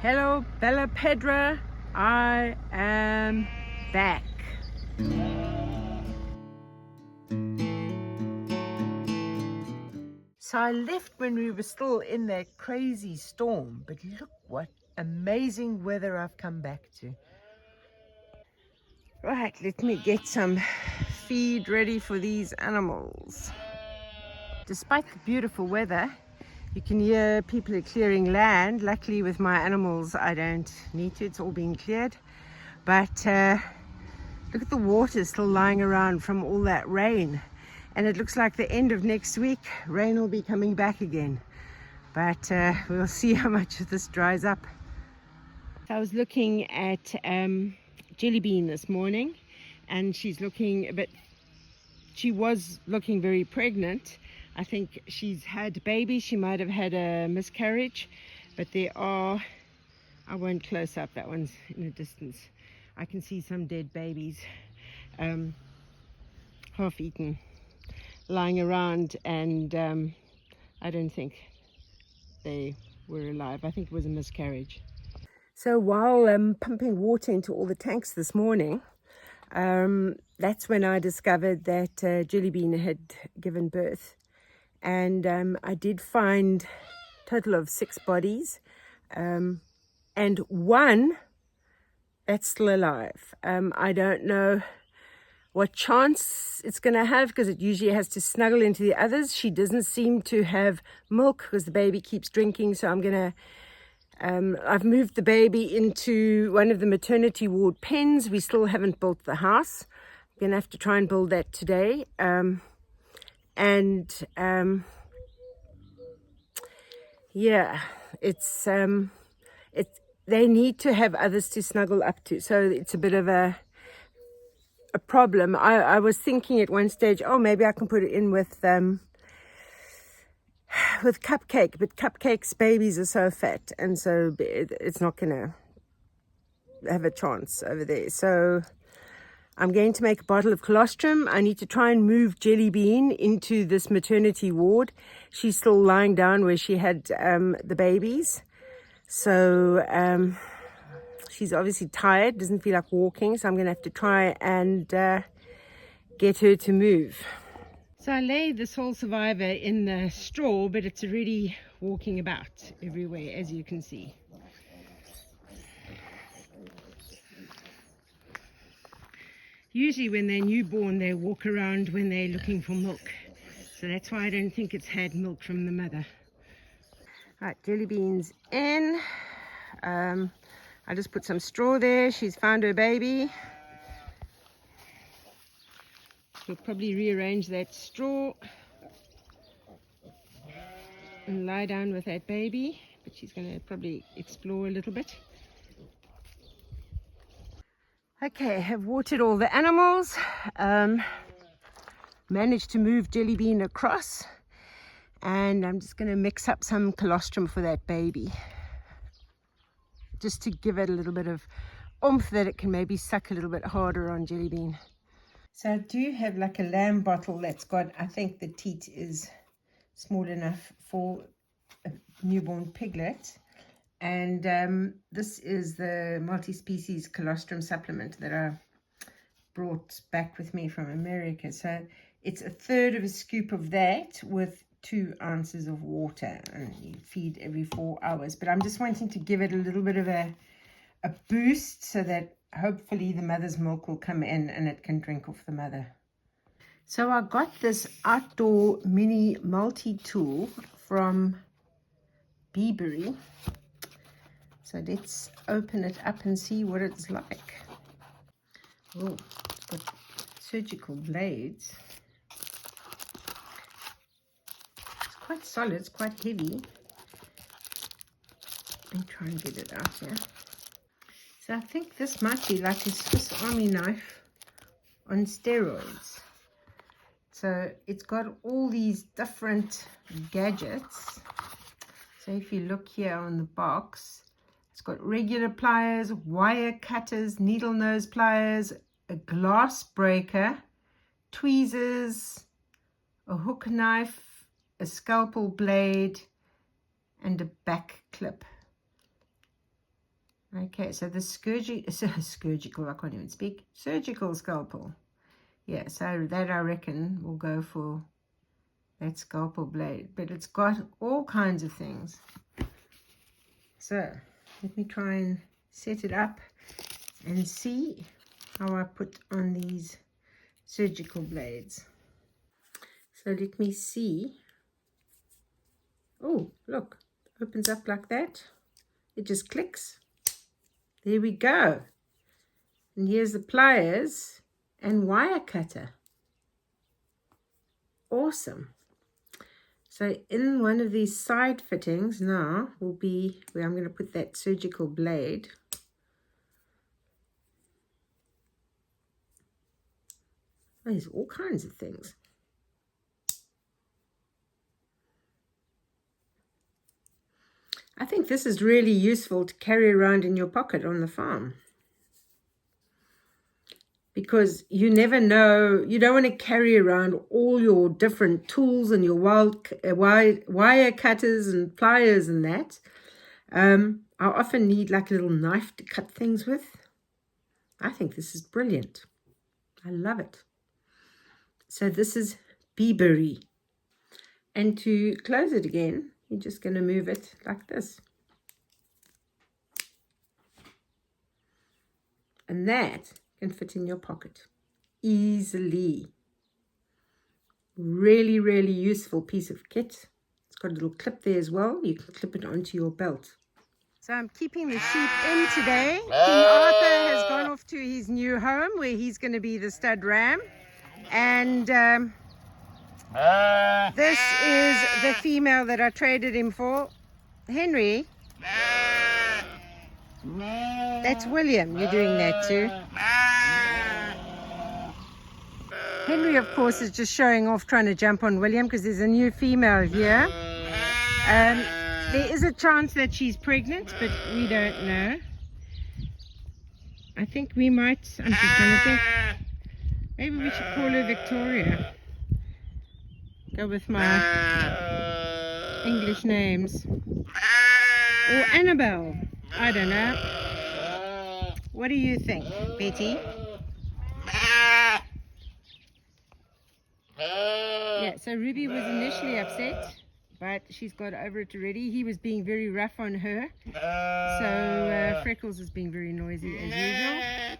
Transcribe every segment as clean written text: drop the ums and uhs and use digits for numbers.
Hello, Bella Pedra. I am back. So I left when we were still in that crazy storm, but look what amazing weather I've come back to. Right, let me get some feed ready for these animals. Despite the beautiful weather, you can hear people are clearing land. Luckily with my animals I don't need to, it's all been cleared. But look at the water still lying around from all that rain. And it looks like the end of next week, rain will be coming back again. But we'll see how much of this dries up. So I was looking at Jelly Bean this morning, and she's looking a bit, she was looking very pregnant. I think she's had babies, she might have had a miscarriage, but there are, I won't close up, that one's in a distance. I can see some dead babies, half eaten, lying around, and I don't think they were alive. I think it was a miscarriage. So while pumping water into all the tanks this morning, that's when I discovered that Jelly Bean had given birth. And I did find a total of 6 bodies, and one that's still alive. I don't know what chance it's going to have, because it usually has to snuggle into the others. She doesn't seem to have milk because the baby keeps drinking, so I'm going to I've moved the baby into one of the maternity ward pens. We still haven't built the house. I'm going to have to try and build that today. Yeah, it's they need to have others to snuggle up to, so it's a bit of a problem. I was thinking at one stage, oh, maybe I can put it in with Cupcake, but Cupcake's babies are so fat, and so it's not gonna have a chance over there. So I'm going to make a bottle of colostrum. I need to try and move Jelly Bean into this maternity ward. She's still lying down where she had the babies. So she's obviously tired, doesn't feel like walking. So I'm going to have to try and get her to move. So I laid the sole survivor in the straw, but it's already walking about everywhere, as you can see. Usually when they're newborn, they walk around when they're looking for milk. So that's why I don't think it's had milk from the mother. Right, Jelly Bean's in. I just put some straw there. She's found her baby. We'll probably rearrange that straw and lie down with that baby, but she's going to probably explore a little bit. Okay, I have watered all the animals, managed to move Jelly Bean across, and I'm just going to mix up some colostrum for that baby, just to give it a little bit of oomph that it can maybe suck a little bit harder on Jelly Bean. So I do have like a lamb bottle that's got, I think the teat is small enough for a newborn piglet. And this is the multi-species colostrum supplement that I brought back with me from America. So it's 1/3 of a scoop of that with 2 ounces of water, and you feed every 4 hours. But I'm just wanting to give it a little bit of a boost so that hopefully the mother's milk will come in and it can drink off the mother. So I got this outdoor mini multi-tool from BIBURY. So let's open it up and see what it's like. Oh, it's got surgical blades. It's quite solid, it's quite heavy. Let me try and get it out here. So I think this might be like a Swiss Army knife on steroids. So it's got all these different gadgets. So if you look here on the box, it's got regular pliers, wire cutters, needle nose pliers, a glass breaker, tweezers, a hook knife, a scalpel blade, and a back clip. Okay, so the surgical, I can't even speak, surgical scalpel. Yeah, so that I reckon will go for that scalpel blade, but it's got all kinds of things. So let me try and set it up and see how I put on these surgical blades. So let me see. Oh, look, opens up like that. It just clicks. There we go. And here's the pliers and wire cutter. Awesome. So in one of these side fittings now will be where I'm going to put that surgical blade. Oh, there's all kinds of things. I think this is really useful to carry around in your pocket on the farm, because you never know, you don't want to carry around all your different tools and your wire cutters and pliers and that. I often need like a little knife to cut things with. I think this is brilliant. I love it. So this is BIBURY. And to close it again, you're just going to move it like this. And that can fit in your pocket easily. Really, really useful piece of kit. It's got a little clip there as well. You can clip it onto your belt. So I'm keeping the sheep in today. King Arthur has gone off to his new home where he's going to be the stud ram. And this is the female that I traded him for. Henry. That's William. You're doing that too. Henry, of course, is just showing off, trying to jump on William because there's a new female here. There is a chance that she's pregnant, but we don't know. I think we might, I'm just trying to think, maybe we should call her Victoria. Go with my English names. Or Annabelle. I don't know. What do you think, Betty? Yeah, so Ruby was initially upset, but she's got over it already. He was being very rough on her. So Freckles is being very noisy as usual.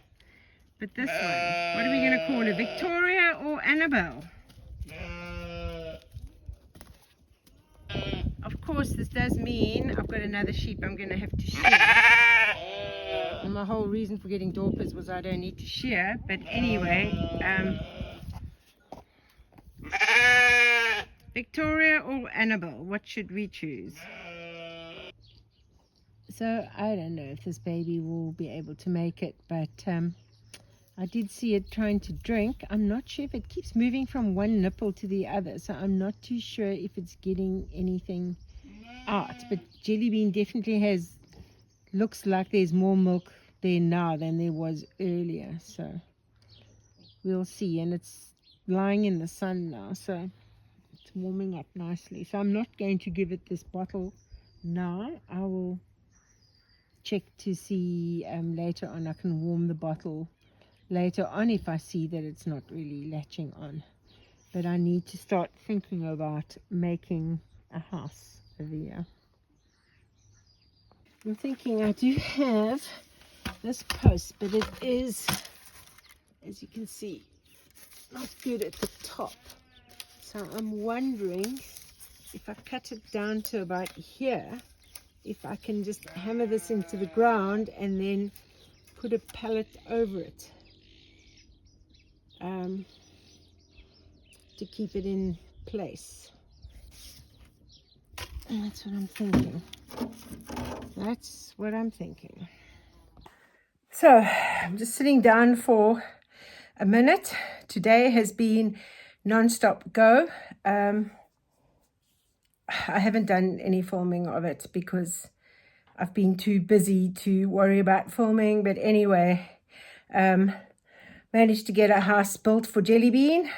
But this one, what are we going to call her? Victoria or Annabelle? Of course, this does mean I've got another sheep I'm going to have to shear. And my whole reason for getting Dorpers was I don't need to shear. But anyway, Victoria or Annabelle, what should we choose? So I don't know if this baby will be able to make it, but I did see it trying to drink. I'm not sure if it keeps moving from one nipple to the other, so I'm not too sure if it's getting anything out. But Jellybean definitely has, looks like there's more milk there now than there was earlier, so we'll see. And it's lying in the sun now, so it's warming up nicely. So I'm not going to give it this bottle now. I will check to see later on. I can warm the bottle later on if I see that it's not really latching on. But I need to start thinking about making a house over here. I'm thinking I do have this post, but it is, as you can see, not good at the top. So I'm wondering if I cut it down to about here, if I can just hammer this into the ground and then put a pallet over it to keep it in place. And that's what I'm thinking. That's what I'm thinking. So I'm just sitting down for a minute. Today has been non-stop go. I haven't done any filming of it because I've been too busy to worry about filming. But anyway, managed to get a house built for Jellybean.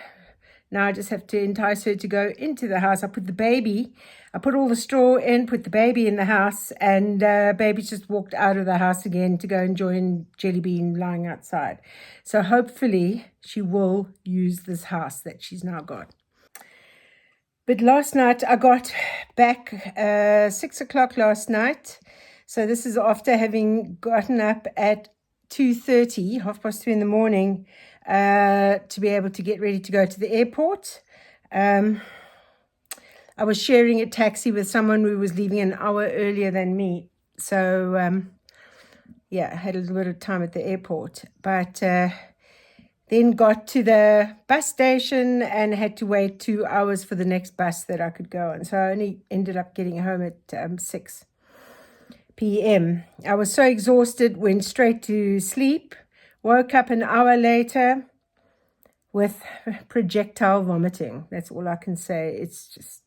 Now I just have to entice her to go into the house. I put all the straw in, put the baby in the house, and baby just walked out of the house again to go and join Jellybean lying outside. So hopefully she will use this house that she's now got. But last night I got back 6 o'clock last night. So this is after having gotten up at 2:30, 3:30 in the morning, to be able to get ready to go to the airport. I was sharing a taxi with someone who was leaving an hour earlier than me. So, yeah, I had a little bit of time at the airport. But then got to the bus station and had to wait 2 hours for the next bus that I could go on. So I only ended up getting home at 6 p.m. I was so exhausted, went straight to sleep, woke up an hour later with projectile vomiting. That's all I can say. It's just,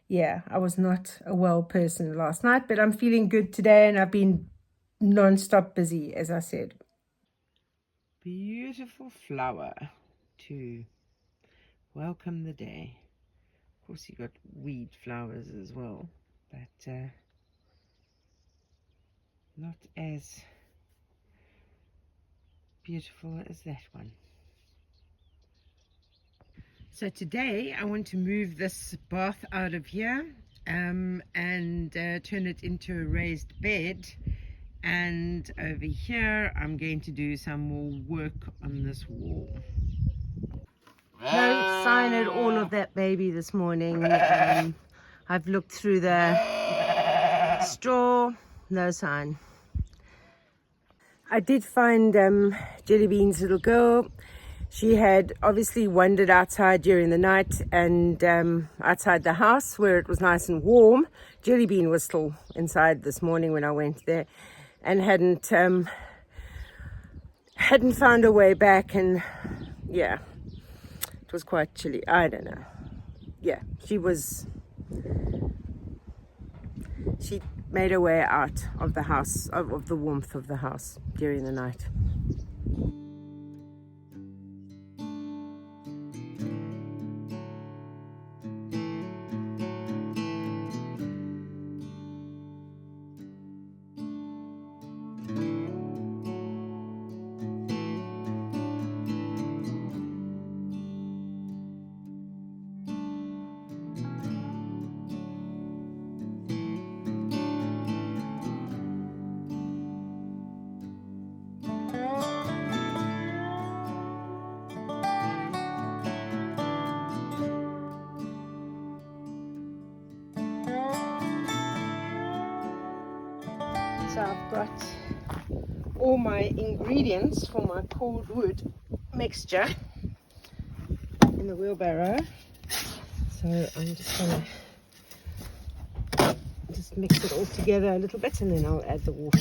yeah, I was not a well person last night, but I'm feeling good today, and I've been non-stop busy, as I said. Beautiful flower to welcome the day. Of course, you got weed flowers as well, but not as beautiful as that one. So today I want to move this bath out of here and turn it into a raised bed. And over here I'm going to do some more work on this wall. No sign at all of that baby this morning. I've looked through the straw, no sign. I did find Jellybean's little girl. She had obviously wandered outside during the night and outside the house where it was nice and warm. Jellybean was still inside this morning when I went there, and hadn't found her way back, and yeah, it was quite chilly. I don't know. Yeah, she made her way out of the house, of the warmth of the house during the night. So I've got all my ingredients for my Cordwood mixture in the wheelbarrow. So I'm just going to mix it all together a little bit, and then I'll add the water.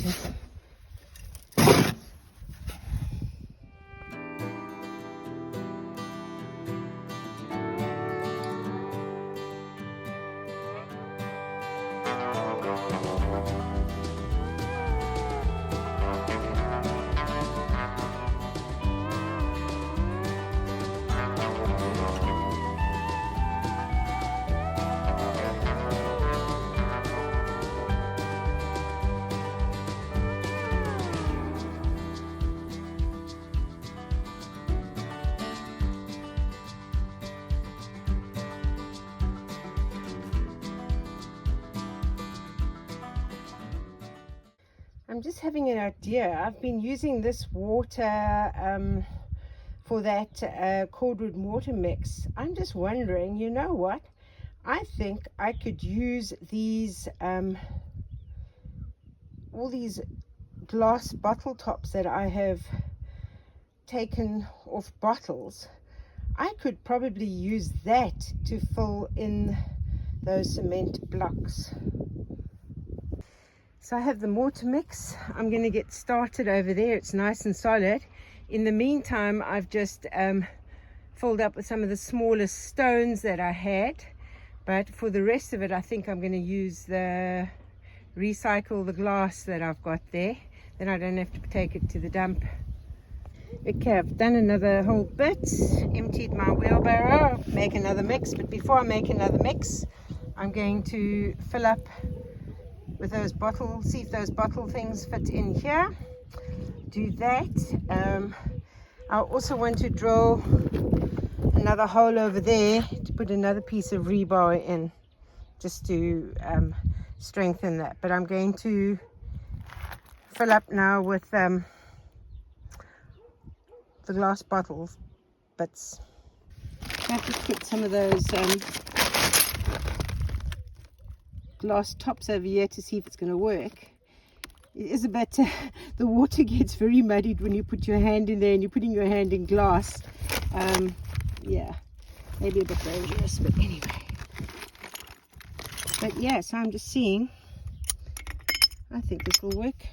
I'm just having an idea. I've been using this water for that Cordwood water mix. I'm just wondering, you know what? I think I could use these, all these glass bottle tops that I have taken off bottles. I could probably use that to fill in those cement blocks. So I have the mortar mix. I'm going to get started over there. It's nice and solid. In the meantime, I've just filled up with some of the smallest stones that I had. But for the rest of it, I think I'm going to recycle the glass that I've got there. Then I don't have to take it to the dump. Okay, I've done another whole bit, emptied my wheelbarrow, make another mix. But before I make another mix, I'm going to fill up with those bottles, see if those bottle things fit in here. Do that. I also want to drill another hole over there to put another piece of rebar in, just to strengthen that. But I'm going to fill up now with the glass bottles bits. I have to put some of those glass tops over here to see if it's going to work. It is a bit, the water gets very muddied when you put your hand in there and you're putting your hand in glass. Yeah, maybe a bit dangerous, but anyway. But yeah, so I'm just seeing. I think this will work.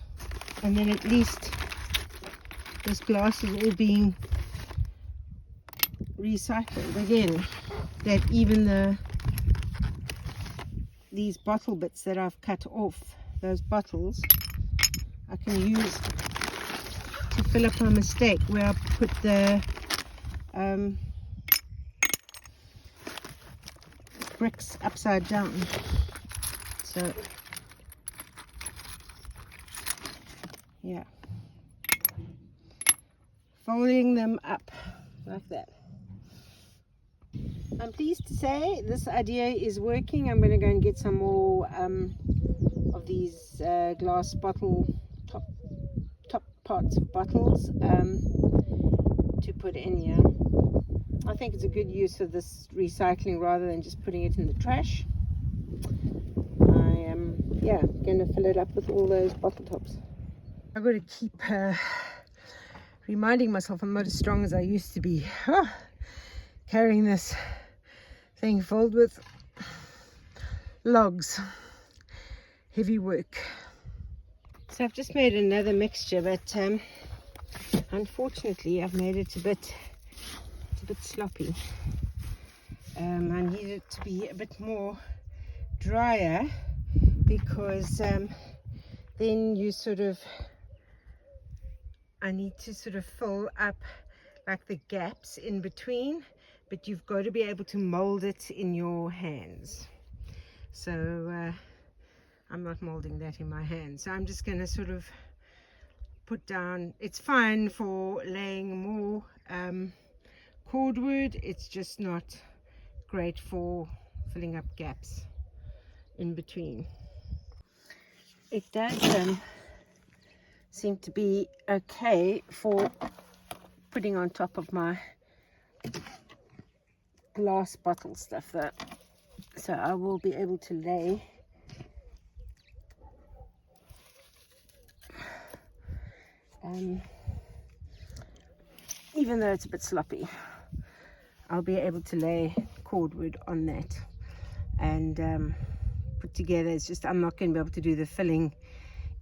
And then at least this glass is all being recycled again. That even these bottle bits that I've cut off, those bottles, I can use to fill up my mistake where I put the bricks upside down. So yeah, folding them up like that. I'm pleased to say this idea is working. I'm going to go and get some more of these glass bottle top parts of bottles to put in here. I think it's a good use of this recycling rather than just putting it in the trash. I am going to fill it up with all those bottle tops. I've got to keep reminding myself I'm not as strong as I used to be. Carrying this thing filled with logs, heavy work. So I've just made another mixture, but unfortunately I've made it a bit sloppy. I need it to be a bit more drier, because then you I need to sort of fill up like the gaps in between, but you've got to be able to mold it in your hands. So I'm not molding that in my hands, so I'm just going to sort of put down. It's fine for laying more cordwood, it's just not great for filling up gaps in between. It does seem to be okay for putting on top of my glass bottle stuff though, so I will be able to lay even though it's a bit sloppy, I'll be able to lay cordwood on that and put together. It's just I'm not going to be able to do the filling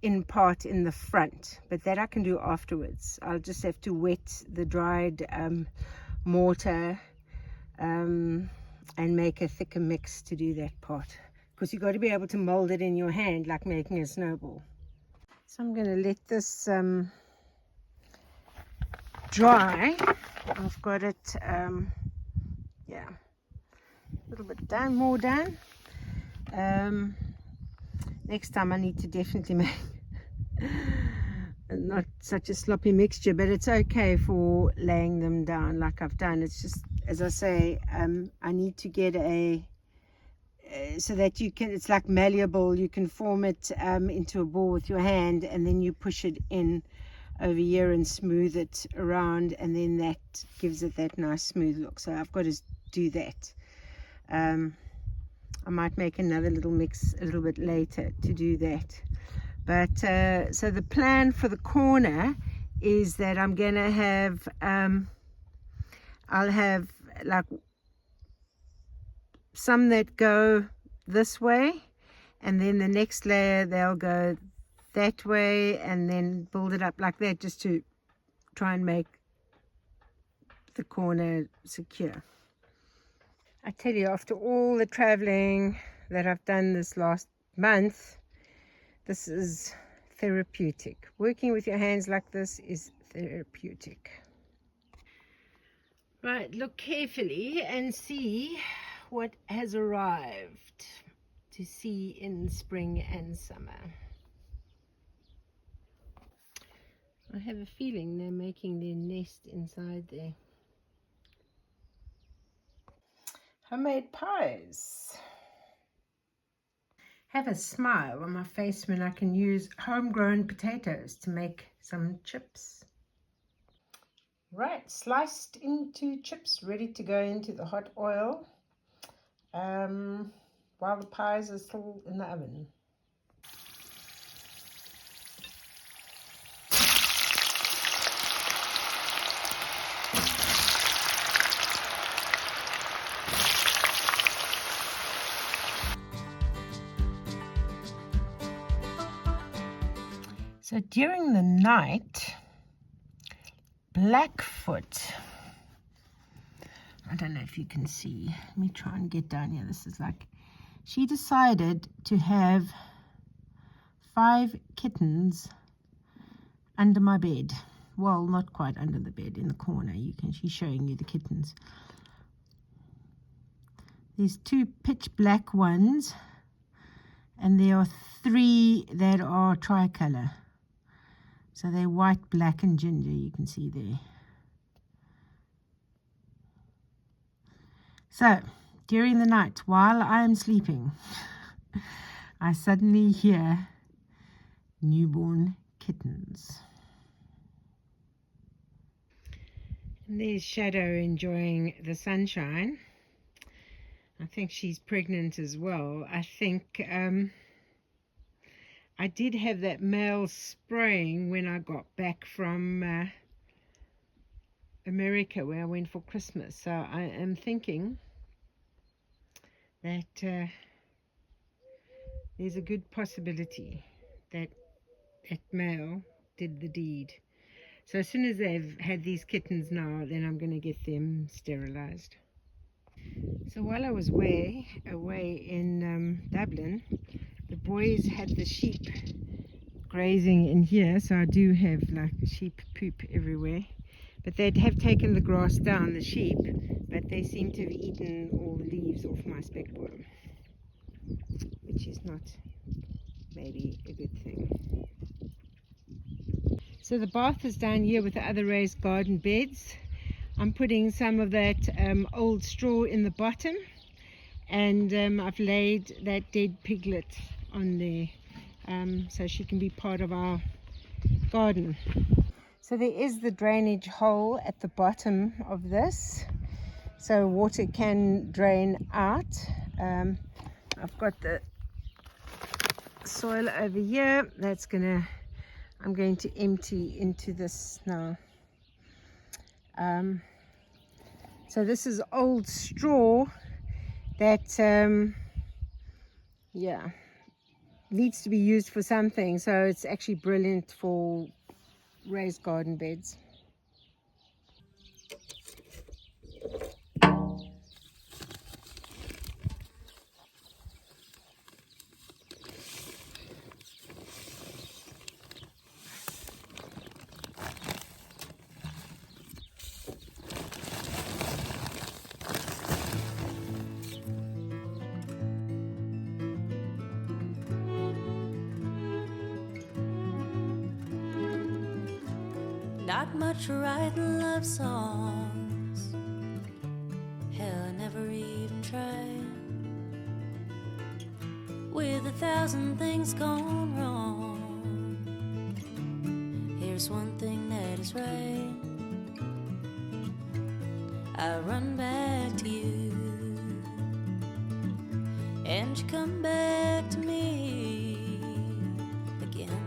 in part in the front, but that I can do afterwards. I'll just have to wet the dried mortar and make a thicker mix to do that part, because you've got to be able to mold it in your hand like making a snowball. So I'm going to let this dry. I've got it yeah, a little bit down, more down. Next time I need to definitely make not such a sloppy mixture, but it's okay for laying them down like I've done. It's just, as I say, I need to get a so that you can, it's like malleable, you can form it into a ball with your hand, and then you push it in over here and smooth it around, and then that gives it that nice smooth look. So I've got to do that. I might make another little mix a little bit later to do that. But so the plan for the corner is that I'm gonna have I'll have like some that go this way, and then the next layer they'll go that way, and then build it up like that, just to try and make the corner secure. I tell you, after all the traveling that I've done this last month, this is therapeutic. Working with your hands like this is therapeutic. Right, look carefully and see what has arrived to see in spring and summer. I have a feeling they're making their nest inside there. Homemade pies. Have a smile on my face when I can use homegrown potatoes to make some chips. Right, sliced into chips, ready to go into the hot oil while the pies are still in the oven. So during the night, Blackfoot, I don't know if you can see, let me try and get down here. This is like, she decided to have 5 kittens under my bed. Well, not quite under the bed, in the corner. She's showing you the kittens. There's 2 pitch black ones, and there are 3 that are tricolor. So they're white, black, and ginger, you can see there. So, during the night, while I am sleeping, I suddenly hear newborn kittens. And there's Shadow enjoying the sunshine. I think she's pregnant as well. I think I did have that male spraying when I got back from America, where I went for Christmas. So I am thinking that there's a good possibility that that male did the deed. So as soon as they've had these kittens now, then I'm going to get them sterilized. So while I was away in Dublin, the boys had the sheep grazing in here, so I do have like sheep poop everywhere. But they have taken the grass down, the sheep, but they seem to have eaten all the leaves off my speckworm, which is not maybe a good thing. So the bath is down here with the other raised garden beds. I'm putting some of that old straw in the bottom, and I've laid that dead piglet on there so she can be part of our garden. So there is the drainage hole at the bottom of this, so water can drain out. I've got the soil over here. I'm going to empty into this now. So this is old straw that needs to be used for something, so it's actually brilliant for raised garden beds. Not much writing love songs. Hell, I never even tried. With 1,000 things gone wrong, here's one thing that is right. I run back to you, and you come back to me again.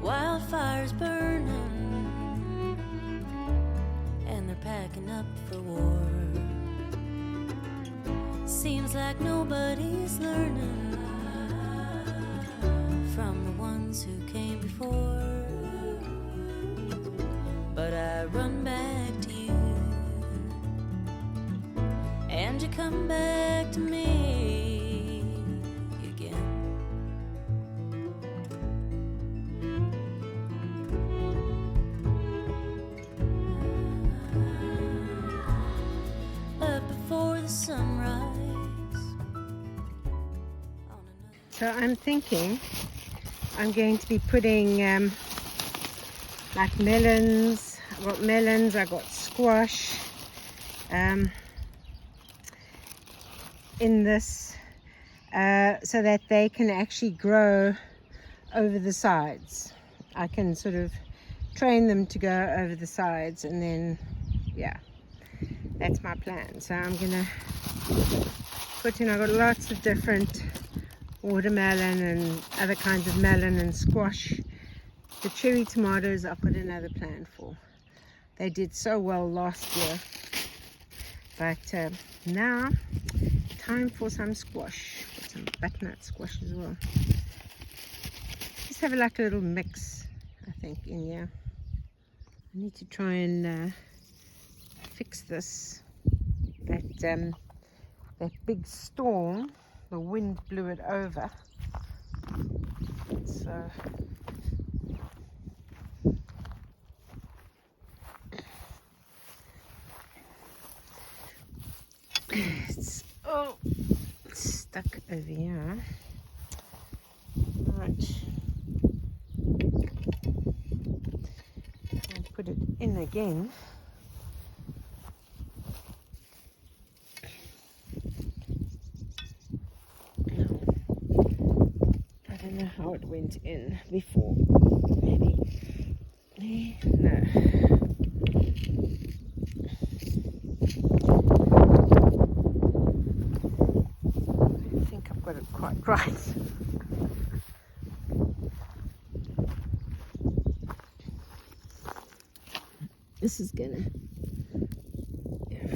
Wildfires burning, and they're packing up for war. Seems like nobody's learning from the ones who came before. But I run back to you, and you come back to me again. the sunrise. So I'm thinking I'm going to be putting like melons. I got melons, I got squash in this so that they can actually grow over the sides. I can sort of train them to go over the sides, and then yeah, that's my plan. So I'm gonna put in, I've got lots of different watermelon and other kinds of melon and squash. The cherry tomatoes I've got another plan for. They did so well last year, but now time for some squash. Got some butternut squash as well. Just have like a little mix, I think, in here. I need to try and fix this. That big storm, the wind blew it over. So it's stuck over here. Right. I'll put it in again. I don't know how it went in before. Maybe. No. I think I've got it quite right. This is gonna, yeah,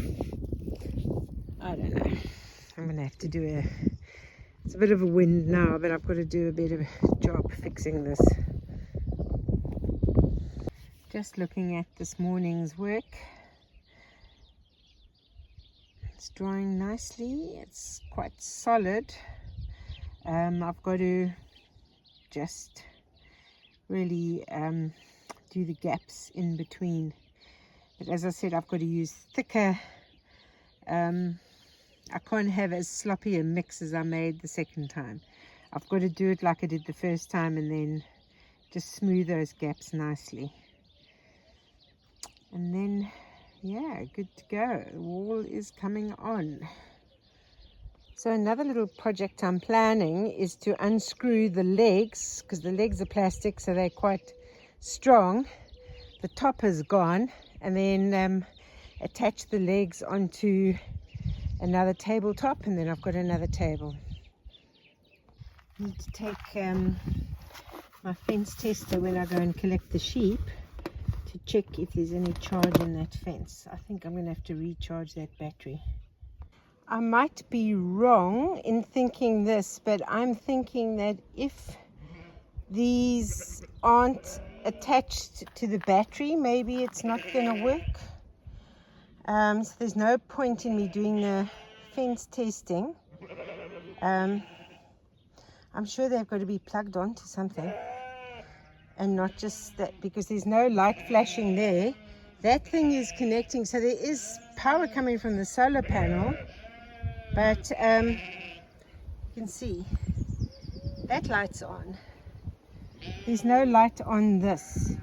I don't know. I'm gonna have to do it's a bit of a wind now, but I've got to do a bit of a job fixing this. Just looking at this morning's work. It's drying nicely. It's quite solid. I've got to just really do the gaps in between. But as I said, I've got to use thicker. I can't have as sloppy a mix as I made the second time. I've got to do it like I did the first time, and then just smooth those gaps nicely. And then, yeah, good to go. The wall is coming on. So another little project I'm planning is to unscrew the legs, because the legs are plastic, so they're quite strong. The top is gone, and then attach the legs onto another tabletop, and then I've got another table. I need to take my fence tester when I go and collect the sheep to check if there's any charge in that fence. I think I'm going to have to recharge that battery. I might be wrong in thinking this, but I'm thinking that if these aren't attached to the battery, maybe it's not going to work. So there's no point in me doing the fence testing. I'm sure they've got to be plugged onto something, and not just that, because there's no light flashing there. That thing is connecting, so there is power coming from the solar panel, but you can see that light's on. There's no light on this.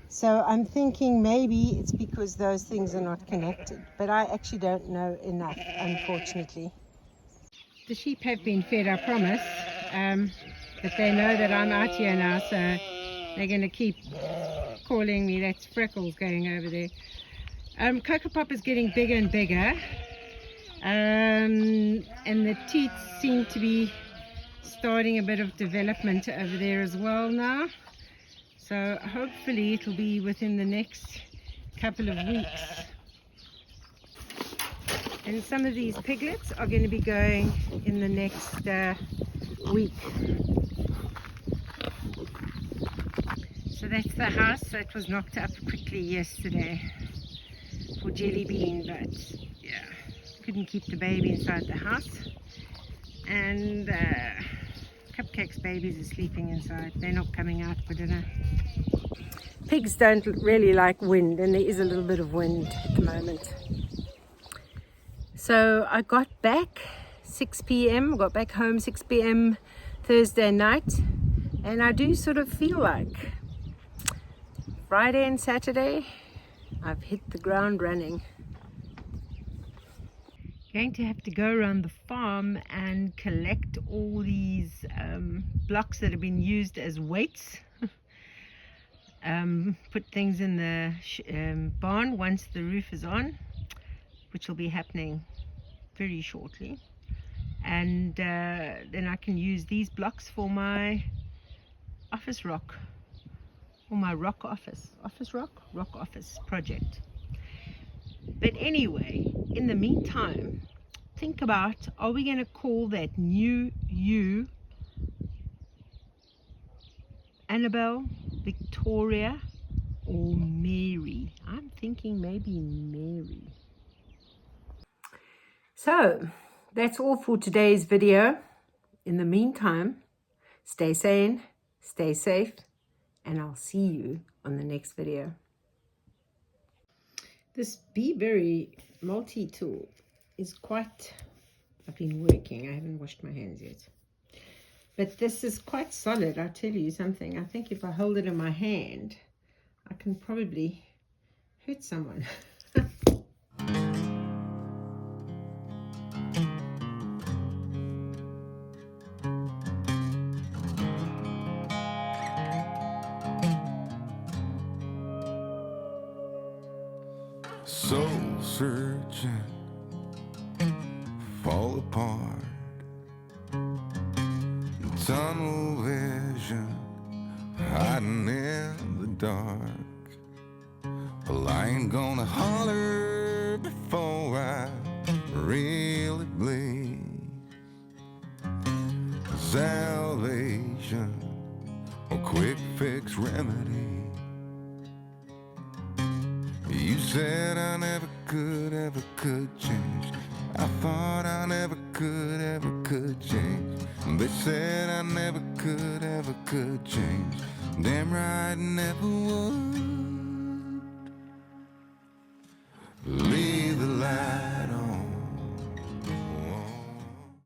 So I'm thinking maybe it's because those things are not connected, but I actually don't know enough, unfortunately. The sheep have been fed, I promise, but they know that I'm out here now, so they're going to keep calling me. That's Freckles going over there. Cocoa Pop is getting bigger and bigger, and the teeth seem to be starting a bit of development over there as well now. So hopefully it'll be within the next couple of weeks. And some of these piglets are going to be going in the next week. So that's the house that was knocked up quickly yesterday for Jelly Bean, but yeah, couldn't keep the baby inside the house. And Cupcake's babies are sleeping inside. They're not coming out for dinner. Pigs don't really like wind, and there is a little bit of wind at the moment. So I got back 6 p.m. got back home 6 p.m. Thursday night, and I do sort of feel like Friday and Saturday I've hit the ground running. Going to have to go around the farm and collect all these blocks that have been used as weights. Put things in the barn once the roof is on, which will be happening very shortly. And then I can use these blocks for my office rock, or my rock office project. But anyway, in the meantime, think about, are we going to call that new you Annabelle, Victoria, or Mary? I'm thinking maybe Mary. So that's all for today's video. In the meantime, stay sane, stay safe, and I'll see you on the next video. This BIBURY multi-tool is quite, I've been working, I haven't washed my hands yet. But this is quite solid, I'll tell you something. I think if I hold it in my hand, I can probably hurt someone. Soul searching, fall apart, tunnel vision, hiding in the dark. Well, I ain't gonna holler before I really bleed. Salvation, a quick fix remedy. You said I never could change. I thought I never could change. They said I never could change. Damn right, never would.